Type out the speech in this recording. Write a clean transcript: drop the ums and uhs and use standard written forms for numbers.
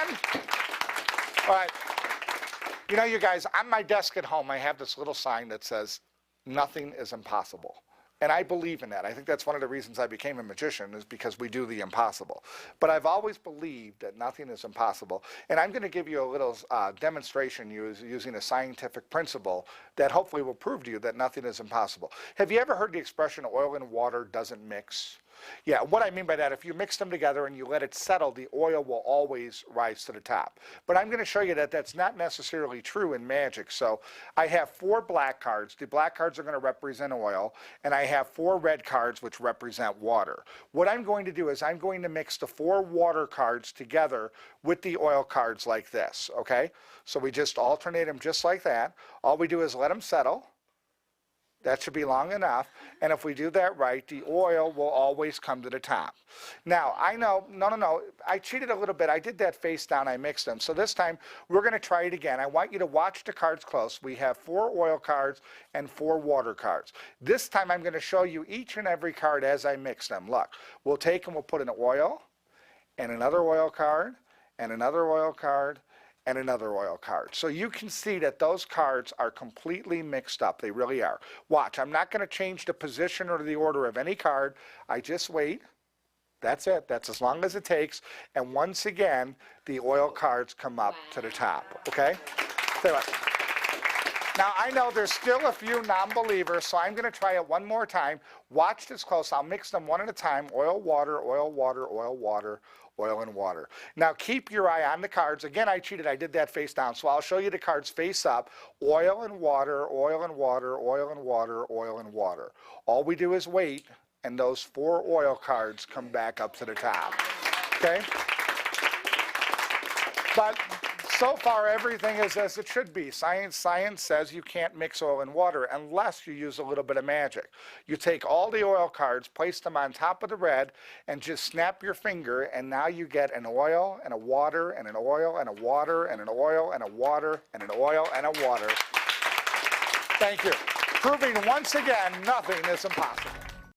again? All right. You know, you guys, on my desk at home, I have this little sign that says, nothing is impossible. And I believe in that. I think that's one of the reasons I became a magician, is because we do the impossible. But I've always believed that nothing is impossible. And I'm going to give you a little demonstration using a scientific principle that hopefully will prove to you that nothing is impossible. Have you ever heard the expression oil and water doesn't mix? Yeah, what I mean by that, if you mix them together and you let it settle, the oil will always rise to the top. But I'm going to show you that that's not necessarily true in magic. So I have 4 black cards. The black cards are going to represent oil, and I have 4 red cards which represent water. What I'm going to do is I'm going to mix the 4 water cards together with the oil cards like this, okay? So we just alternate them just like that. All we do is let them settle. That should be long enough. And if we do that right, the oil will always come to the top. Now, I know, no, I cheated a little bit. I did that face down. I mixed them. So this time, we're going to try it again. I want you to watch the cards close. We have 4 oil cards and 4 water cards. This time, I'm going to show you each and every card as I mix them. Look, we'll take and we'll put an oil and another oil card and another oil card and another oil card. So you can see that those cards are completely mixed up. They really are. Watch, I'm not going to change the position or the order of any card. I just wait. That's it. That's as long as it takes. And once again, the oil cards come up to the top. Okay? So, now, I know there's still a few non-believers, so I'm going to try it one more time. Watch this close. I'll mix them one at a time. Oil, water, oil, water, oil, water, oil, and water. Now, keep your eye on the cards. Again, I cheated. I did that face down. So I'll show you the cards face up. Oil and water, oil and water, oil and water, oil and water. All we do is wait, and those 4 oil cards come back up to the top. Okay? But so far, everything is as it should be. Science says you can't mix oil and water unless you use a little bit of magic. You take all the oil cards, place them on top of the red, and just snap your finger, and now you get an oil and a water and an oil and a water and an oil and a water and an oil and a water. Thank you. Proving once again, nothing is impossible.